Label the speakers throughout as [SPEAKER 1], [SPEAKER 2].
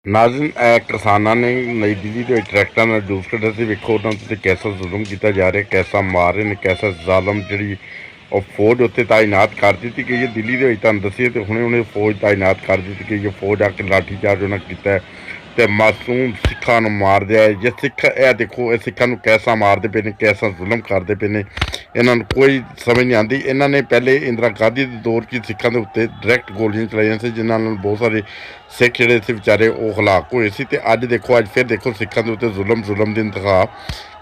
[SPEAKER 1] ਨਾਜ਼ਰੀਨ ਕਿਸਾਨਾਂ ਨੇ ਨਈ ਦਿੱਲੀ ਦੇ ਵਿੱਚ ਟਰੈਕਟਰਾਂ ਨਾਲ ਜੂਸ ਕੱਢਿਆ ਸੀ। ਵੇਖੋ ਉਹਨਾਂ ਉੱਤੇ ਕੈਸਾ ਜ਼ੁਲਮ ਕੀਤਾ ਜਾ ਰਿਹਾ, ਕੈਸਾ ਮਾਰ ਰਹੇ ਨੇ, ਕੈਸਾ ਜ਼ਾਲਮ ਜਿਹੜੀ ਉਹ ਫੌਜ ਉੱਤੇ ਤਾਇਨਾਤ ਕਰ ਦਿੱਤੀ ਗਈ ਹੈ। ਦਿੱਲੀ ਦੇ ਵਿੱਚ ਤੁਹਾਨੂੰ ਦੱਸੀਏ ਤੇ ਹੁਣੇ ਫੌਜ ਤਾਇਨਾਤ ਕਰ ਦਿੱਤੀ ਗਈ ਹੈ। ਫੌਜ ਆ ਕੇ ਲਾਠੀ ਚਾਰਜ ਉਹਨਾਂ ਕੀਤਾ ਹੈ ਤੇ ਮਾਸੂਮ ਸਿੱਖਾਂ ਨੂੰ ਮਾਰ ਦਿਆ ਹੈ। ਜੇ ਸਿੱਖ ਇਹ ਦੇਖੋ ਇਹ ਸਿੱਖਾਂ ਨੂੰ ਕੈਸਾ ਮਾਰਦੇ ਪਏ ਨੇ, ਕੈਸਾ ਜ਼ੁਲਮ ਕਰਦੇ ਪਏ ਨੇ, ਇਹਨਾਂ ਨੂੰ ਕੋਈ ਸਮਝ ਨਹੀਂ ਆਉਂਦੀ। ਇਹਨਾਂ ਨੇ ਪਹਿਲੇ ਇੰਦਰਾ ਗਾਂਧੀ ਦੇ ਦੌਰ 'ਚ ਸਿੱਖਾਂ ਦੇ ਉੱਤੇ ਡਾਇਰੈਕਟ ਗੋਲੀਆਂ ਚਲਾਈਆਂ ਸੀ, ਜਿਨ੍ਹਾਂ ਨਾਲ ਬਹੁਤ ਸਾਰੇ ਸਿੱਖ ਜਿਹੜੇ ਸੀ ਵਿਚਾਰੇ ਉਹ ਹਲਾਕ ਹੋਏ ਸੀ। ਤੇ ਅੱਜ ਫਿਰ ਦੇਖੋ ਸਿੱਖਾਂ ਦੇ ਉੱਤੇ ਜ਼ੁਲਮ ਦੀ ਇੰਤਹਾ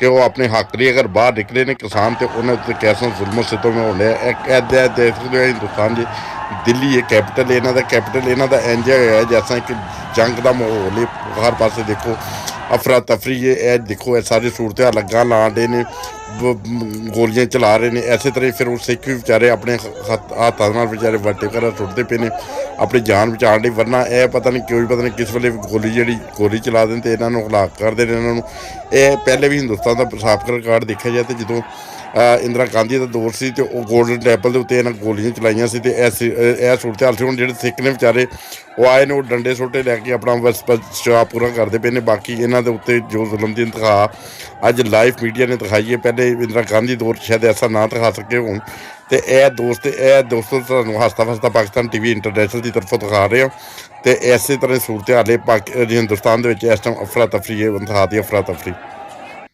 [SPEAKER 1] ਕਿ ਉਹ ਆਪਣੇ ਹੱਕ ਲਈ ਅਗਰ ਬਾਹਰ ਨਿਕਲੇ ਨੇ ਕਿਸਾਨ ਤੇ ਉਹਨਾਂ ਉੱਤੇ ਕੈਸਾ ਜ਼ੁਲਮ ਸਿੱਤਮ ਹੋਣ ਡਿਆ। ਇੱਕ ਦੇਖ ਸਕਦੇ ਹੋ ਹਿੰਦੁਸਤਾਨ ਜੀ, ਦਿੱਲੀ ਇਹ ਕੈਪੀਟਲ ਇਹਨਾਂ ਦਾ ਇੰਜ ਹੋਇਆ ਜੈਸਾ ਇੱਕ ਜੰਗ ਦਾ ਮਾਹੌਲ ਹੈ। ਹਰ ਪਾਸੇ ਦੇਖੋ ਅਫਰਾ ਤਫਰੀ ਇਹ ਦੇਖੋ ਇਹ ਸਾਰੇ ਸੂਰਤ ਹਾਲ ਲੱਗਾ ਲਾਣ ਡੇ ਨੇ, ਗੋਲੀਆਂ ਚਲਾ ਰਹੇ ਨੇ। ਇਸੇ ਤਰ੍ਹਾਂ ਫਿਰ ਉਹ ਸਿੱਖ ਵੀ ਵਿਚਾਰੇ ਆਪਣੇ ਹੱਥਾਂ ਨਾਲ ਵਿਚਾਰੇ ਵੱਟੇ ਘਰਾਂ ਸੁੱਟਦੇ ਪਏ ਨੇ ਆਪਣੀ ਜਾਨ ਬਚਾਉਣ ਲਈ, ਵਰਨਾ ਇਹ ਪਤਾ ਨਹੀਂ ਕਿਸ ਵੇਲੇ ਗੋਲੀ ਚਲਾ ਦੇਣ ਤੇ ਇਹਨਾਂ ਨੂੰ ਹਲਾਕ ਕਰਦੇ ਨੇ ਇਹਨਾਂ ਨੂੰ। ਇਹ ਪਹਿਲੇ ਵੀ ਹਿੰਦੁਸਤਾਨ ਦਾ ਸਾਬਕਾ ਰਿਕਾਰਡ ਦੇਖਿਆ ਜਾਏ ਤੇ ਜਦੋਂ ਇੰਦਰਾ ਗਾਂਧੀ ਦਾ ਦੌਰ ਸੀ ਤੇ ਉਹ ਗੋਲਡਨ ਟੈਂਪਲ ਦੇ ਉੱਤੇ ਇਹਨਾਂ ਗੋਲੀਆਂ ਚਲਾਈਆਂ ਸੀ ਤੇ ਇਹ ਸੂਰਤ ਹਾਲ ਸੀ। ਹੁਣ ਜਿਹੜੇ ਸਿੱਖ ਨੇ ਵਿਚਾਰੇ ਉਹ ਆਏ ਨੇ, ਉਹ ਡੰਡੇ ਸੋਟੇ ਲੈ ਕੇ ਆਪਣਾ ਬਚਾਅ ਪੂਰਾ ਕਰਦੇ ਪਏ ਨੇ। ਬਾਕੀ ਇਹਨਾਂ ਦੇ ਉੱਤੇ ਜੋ ਜ਼ੁਲਮ ਦੀ ਇੰਤਹਾ ਅੱਜ ਲਾਈਵ ਮੀਡੀਆ ਨੇ ਦਿਖਾਈ ਹੈ, ਪਹਿਲੇ ਇੰਦਰਾ ਗਾਂਧੀ ਦੌਰ ਸ਼ਾਇਦ ਐਸਾ ਨਾ ਦਿਖਾ ਸਕੇ ਹੋਣ। ਤੇ ਇਹ ਦੋਸਤੋ ਤੁਹਾਨੂੰ ਹੱਸਦਾ ਫਸਦਾ ਪਾਕਿਸਤਾਨ TV ਇੰਟਰਨੈਸ਼ਨਲ ਦੀ ਤਰਫੋਂ ਦਿਖਾ ਰਹੇ ਹਾਂ। ਤੇ ਇਸੇ ਤਰ੍ਹਾਂ ਸੂਰਤ ਹਾਲ ਹਿੰਦੁਸਤਾਨ ਦੇ ਵਿੱਚ ਇਸ ਟਾਈਮ ਅਫਰਾ ਤਫਰੀ ਹੈ, ਇੰਤਹਾ ਦੀ ਅਫਰਾ ਤਫਰੀ।